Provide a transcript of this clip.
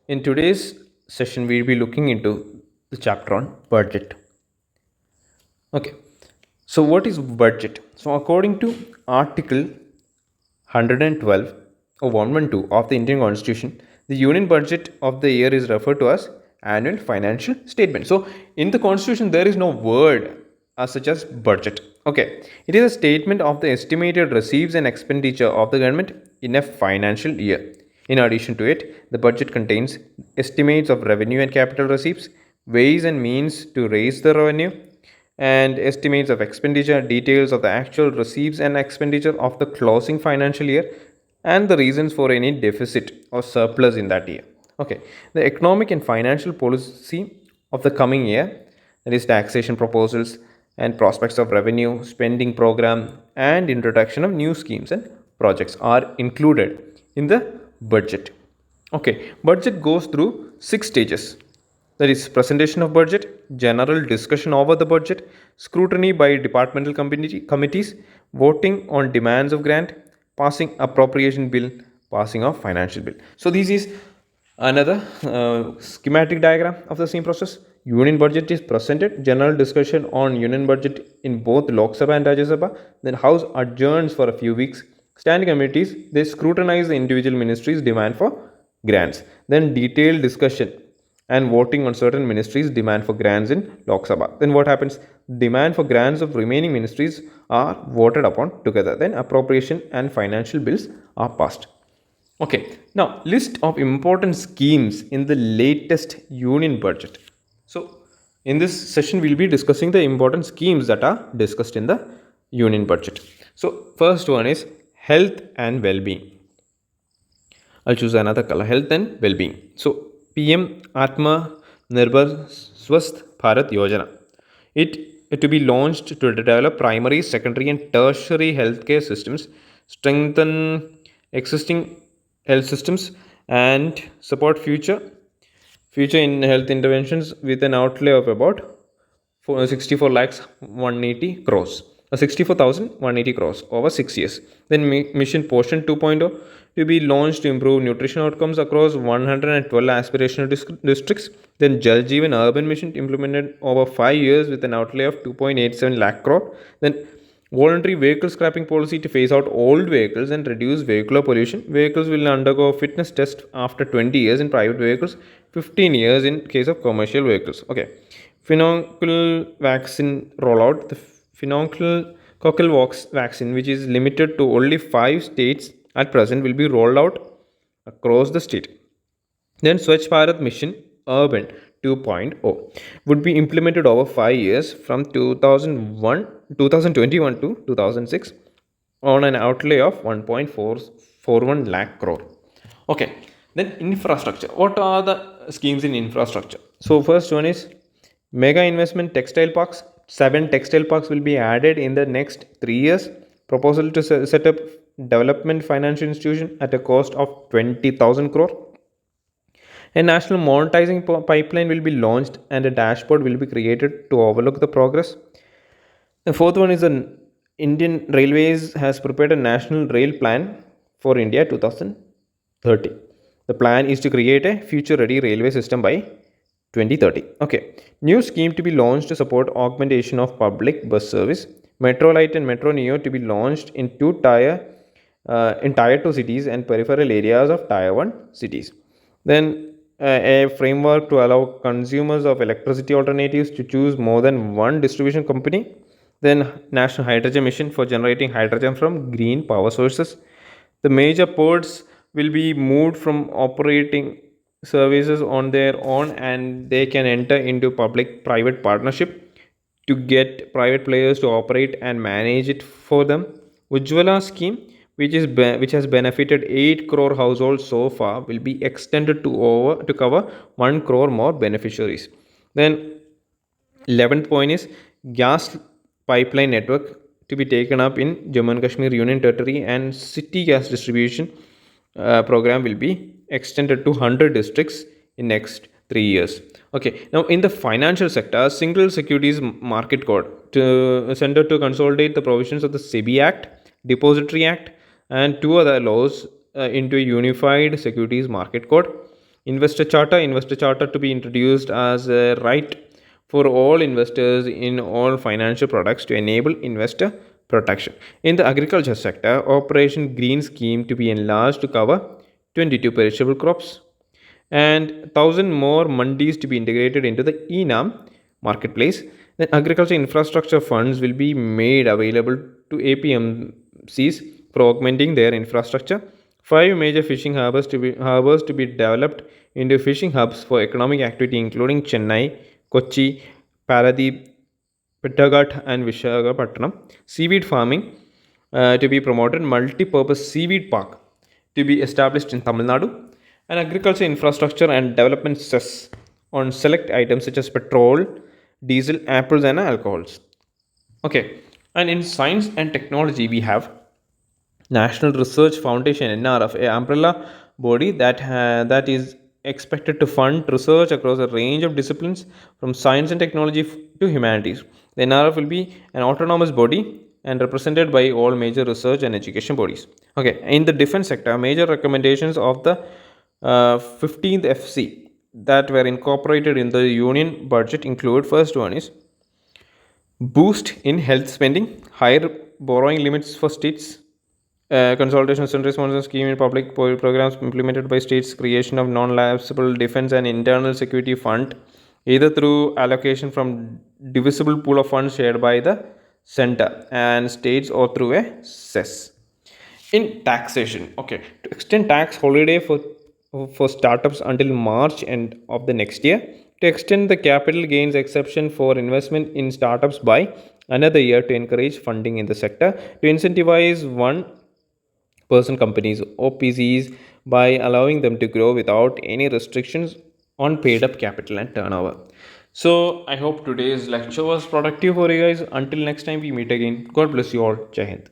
In today's session, we'll be looking into the chapter on budget. Okay, so what is budget? So, according to Article 112 or 112 of the Indian Constitution, the Union budget of the year is referred to as annual financial statement. So, in the Constitution, there is no word as such as budget. Okay, it is a statement of the estimated receipts and expenditure of the government in a financial year. In addition to it, the budget contains estimates of revenue and capital receipts, ways and means to raise the revenue, and estimates of expenditure, details of the actual receipts and expenditure of the closing financial year, and the reasons for any deficit or surplus in that year. Okay, the economic and financial policy of the coming year, that is, taxation proposals and prospects of revenue, spending program, and introduction of new schemes and projects are included in the budget. Okay, budget goes through 6 stages. That is presentation of budget, general discussion over the budget, scrutiny by departmental committees, voting on demands of grant, passing appropriation bill, passing of financial bill. So this is another schematic diagram of the same process. Union budget is presented, general discussion on union budget in both Lok Sabha and Rajya Sabha. Then House adjourns for a few weeks. Standing committees, they scrutinize the individual ministries' demand for grants. Then detailed discussion and voting on certain ministries' demand for grants in Lok Sabha. Then what happens? Demand for grants of remaining ministries are voted upon together. Then appropriation and financial bills are passed. Okay, now list of important schemes in the latest union budget. So, in this session, we'll be discussing the important schemes that are discussed in the union budget. So, first one is health and well-being. I'll choose another color, health and well-being. So, PM Atma Nirbhar Swasth Bharat Yojana. It to be launched to develop primary, secondary, and tertiary healthcare systems, strengthen existing health systems, and support future in health interventions with an outlay of about 64 lakhs 180 crores. 64,180 crores over 6 years. Then Mission Poshan 2.0 to be launched to improve nutrition outcomes across 112 aspirational districts. Then Jal Jeevan Urban Mission implemented over 5 years with an outlay of 2.87 lakh crore. Then voluntary vehicle scrapping policy to phase out old vehicles and reduce vehicular pollution. Vehicles will undergo fitness test after 20 years in private vehicles, 15 years in case of commercial vehicles. Okay. Phenococcal vaccine rollout. The phenococcal vaccine, which is limited to only 5 states at present, will be rolled out across the state. Then Swachh Bharat Mission Urban 2.0 would be implemented over 5 years from 2021 to 2006 on an outlay of 1.441 lakh crore. Okay, then infrastructure. What are the schemes in infrastructure? So first one is mega investment textile parks. 7 textile parks will be added in the next 3 years. Proposal to set up development financial institution at a cost of 20,000 crore. A national monetizing pipeline will be launched and a dashboard will be created to overlook the progress. The fourth one is the Indian Railways has prepared a national rail plan for India 2030. The plan is to create a future ready railway system by 2030. Okay. New scheme to be launched to support augmentation of public bus service. Metro Light and Metro Neo to be launched in tier 2 cities and peripheral areas of tier 1 cities. Then a framework to allow consumers of electricity alternatives to choose more than one distribution company. Then National Hydrogen Mission for generating hydrogen from green power sources. The major ports will be moved from operating services on their own and they can enter into public private partnership to get private players to operate and manage it for them. Ujjwala scheme, which has benefited 8 crore households so far, will be extended to cover 1 crore more beneficiaries. Then 11th point is gas pipeline network to be taken up in Jammu and Kashmir Union Territory, and city gas distribution program will be extended to 100 districts in next 3 years. Okay, now in the financial sector, single securities market code to center to consolidate the provisions of the SEBI Act, Depository Act, and 2 other laws into a unified securities market code. Investor charter to be introduced as a right for all investors in all financial products to enable investor protection. In the agriculture sector, Operation Green Scheme to be enlarged to cover 22 perishable crops and 1,000 more mandis to be integrated into the enam marketplace. Then agriculture infrastructure funds will be made available to APMCs for augmenting their infrastructure. 5 major fishing harbors to be developed into fishing hubs for economic activity, including Chennai, Kochi, Paradeep, Pittagat, and Vishakhapatnam. Seaweed farming to be promoted. Multi-purpose seaweed park to be established in Tamil Nadu. And agriculture infrastructure and development cess on select items such as petrol, diesel, apples, and alcohols. Okay, and in science and technology, we have National Research Foundation (NRF), a umbrella body that is expected to fund research across a range of disciplines from science and technology to humanities. The NRF will be an autonomous body and represented by all major research and education bodies. Okay, in the defense sector, major recommendations of the 15th FC that were incorporated in the union budget include: first one is boost in health spending, higher borrowing limits for states, consultation central sponsor scheme in public programs implemented by states, creation of non-lapsable defense and internal security fund, either through allocation from divisible pool of funds shared by the center and states or through a cess. In taxation, okay, to extend tax holiday for startups until March end of the next year, to extend the capital gains exception for investment in startups by another year to encourage funding in the sector, to incentivize one person companies OPCs by allowing them to grow without any restrictions on paid up capital and turnover. So I hope today's lecture was productive for you guys. Until next time we meet again. God bless you all. Jai Hind.